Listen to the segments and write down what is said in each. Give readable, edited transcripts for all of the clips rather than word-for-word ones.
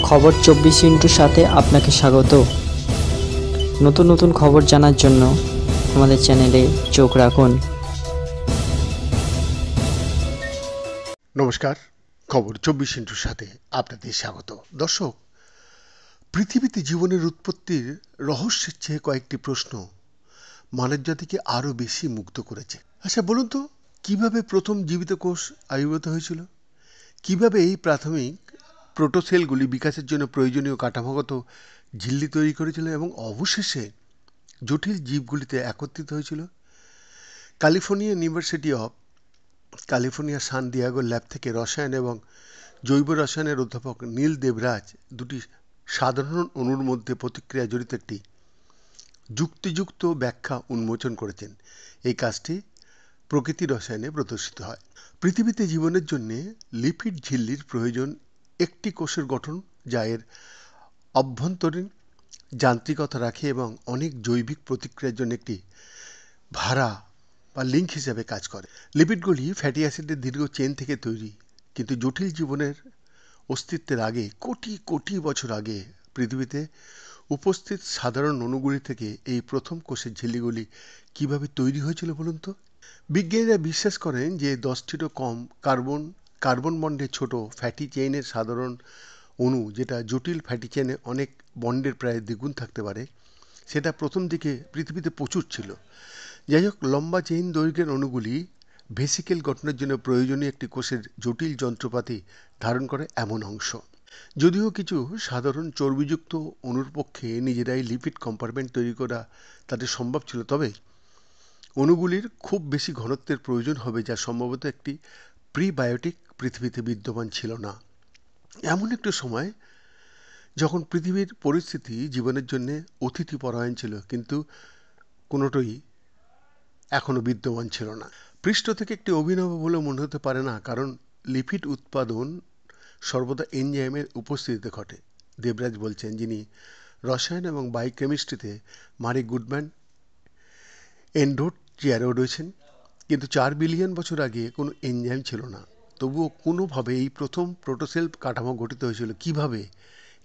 খবর 24 সাথে আপনাকে স্বাগত। নতুন নতুন খবর জানার জন্য আমাদের চ্যানেলে চোখ রাখুন। নমস্কার, খবর 24 সাথে আপনাদের স্বাগত। দর্শক, পৃথিবীতে জীবনের উৎপত্তির রহস্যের চেয়ে কয়েকটি প্রশ্ন মানবজাতিকে আরো বেশি মুগ্ধ করেছে। আচ্ছা বলুন তো, কিভাবে প্রথম জীবিত কোষ আবির্ভূত হয়েছিল? কিভাবে এই প্রাথমিক প্রোটোসেলগুলি বিকাশের জন্য প্রয়োজনীয় কাঠামোগত ঝিল্লি তৈরি করেছিল এবং অবশেষে জটিল জীবগুলিতে একত্রিত হয়েছিল? California university of California San Diego lab থেকে রসায়ন এবং জৈব রসায়নের অধ্যাপক নীল দেবরাজ দুটি সাধারণ অণুর মধ্যে প্রতিক্রিয়া জড়িত একটি যুক্তিযুক্ত ব্যাখ্যা উন্মোচন করেছেন। এই কাজটি প্রকৃতি রসায়নে প্রদর্শিত হয়। পৃথিবীতে জীবনের জন্য লিপিড ঝিল্লির প্রয়োজন একটি কোষের গঠন যা এর অভ্যন্তরীণ যান্ত্রিকতা রাখে এবং অনেক জৈবিক প্রতিক্রিয়ার জন্য একটি ভাড়া বা লিঙ্ক হিসেবে কাজ করে। লিপিডগুলি ফ্যাটি অ্যাসিডের দীর্ঘ চেন থেকে তৈরি, কিন্তু জটিল জীবনের অস্তিত্বের আগে, কোটি কোটি বছর আগে পৃথিবীতে উপস্থিত সাধারণ অণুগুলি থেকে এই প্রথম কোষের ঝিল্লিগুলি কিভাবে তৈরি হয়েছিল বলুন তো? বিজ্ঞানীরা বিশ্বাস করেন যে 10টিরও কম কার্বন বন্ডের ছোট ফ্যাটি চেইনের সাধারণ অণু, যেটা জটিল ফ্যাটি চেইনে অনেক বন্ডের প্রায় দ্বিগুণ থাকতে পারে, সেটা প্রথম দিকে পৃথিবীতে প্রচুর ছিল। যাই হোক, লম্বা চেইন দৈর্ঘ্যের অণুগুলি ভেসিকেল গঠনের জন্য প্রয়োজনীয় একটি কোষের জটিল যন্ত্রপাতি ধারণ করে এমন অংশ। যদিও কিছু সাধারণ চর্বিযুক্ত অণুর পক্ষে নিজেরাই লিপিড কম্পার্টমেন্ট তৈরি করা তাদের সম্ভব ছিল, তবে অণুগুলির খুব বেশি ঘনত্বের প্রয়োজন হবে যা সম্ভবত একটি প্রিবায়োটিক পৃথিবীতে বিদ্যমান ছিল না। এমন একটি সময় যখন পৃথিবীর পরিস্থিতি জীবনের জন্য অতিথিপরায়ণ ছিল, কিন্তু কোনোটাই এখনো বিদ্যমান ছিল না। পৃষ্ঠ থেকে একটি অভিনব বলে মনে হতে পারে না, কারণ লিপিড উৎপাদন সর্বদা এনজাইমের উপস্থিতিতে ঘটে। দেবরাজ বলছেন, যিনি রসায়ন এবং বায়োকেমিস্ট্রিতে মারি গুডম্যান এন্ডোট চেয়ারেও রয়েছেন। কিন্তু 4 বিলিয়ন বছর আগে কোনো এনজাইম ছিল না, তবুও কোনোভাবে এই প্রথম প্রোটোসেল কাঠামো গঠিত হয়েছিল কিভাবে,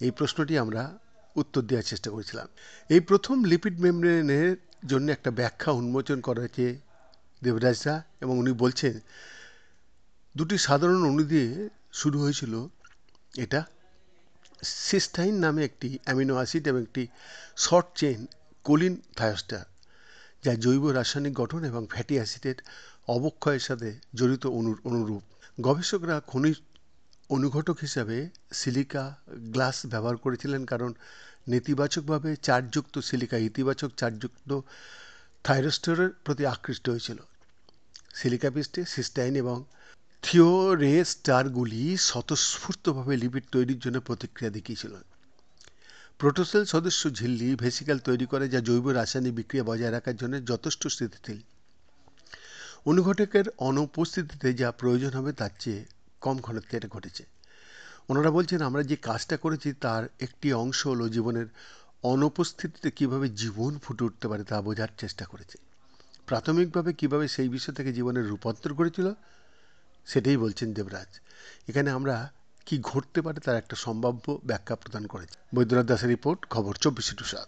এই প্রশ্নটি আমরা উত্তর দেওয়ার চেষ্টা করেছিলাম। এই প্রথম লিপিড মেমব্রেনের জন্য একটা ব্যাখ্যা উন্মোচন করেছে দেবরাজরা, এবং উনি বলছেন দুটি সাধারণ অণু দিয়ে শুরু হয়েছিল। এটা সিস্টাইন নামে একটি অ্যামিনো অ্যাসিড এবং একটি শর্ট চেইন কোলিন থায়োস্টার, যা জৈব রাসায়নিক গঠন এবং ফ্যাটি অ্যাসিডের অবক্ষয়ের সাথে জড়িত অনুরূপ। গবেষকরা খনিজ অনুঘটক হিসাবে সিলিকা গ্লাস ব্যবহার করেছিলেন, কারণ নেতিবাচকভাবে চার্জযুক্ত সিলিকা ইতিবাচক চার্জযুক্ত থাইরোস্টারের প্রতি আকৃষ্ট হয়েছিল। সিলিকা পৃষ্ঠে সিস্টাইন এবং থিওরেস্টারগুলি স্বতঃস্ফূর্তভাবে লিপিড তৈরির জন্য প্রতিক্রিয়া দেখিয়েছিল। প্রোটোসেল সদস্য ঝিল্লি ভেসিকেল তৈরি করে, যা জৈব রাসায়নিক বিক্রিয়া বজায় রাখার জন্য যথেষ্ট স্থিতিশীল। অনুঘটকের অনুপস্থিতিতে যা প্রয়োজন হবে তার চেয়ে কম ঘনত্বে এটা ঘটেছে। ওনারা বলছেন, আমরা যে কাজটা করেছি তার একটি অংশ হলো জীবনের অনুপস্থিতিতে কিভাবে জীবন ফুটে উঠতে পারে তা বোঝার চেষ্টা করেছে। প্রাথমিকভাবে কিভাবে সেই বিষয় থেকে জীবনের রূপান্তর করেছিল সেটাই বলছেন দেবরাজ। এখানে আমরা কি ঘটতে পারে তার একটা সম্ভাব্য ব্যাখ্যা প্রদান করেছে। বৈদ্যনাথ দাসের রিপোর্ট, খবর 24/7।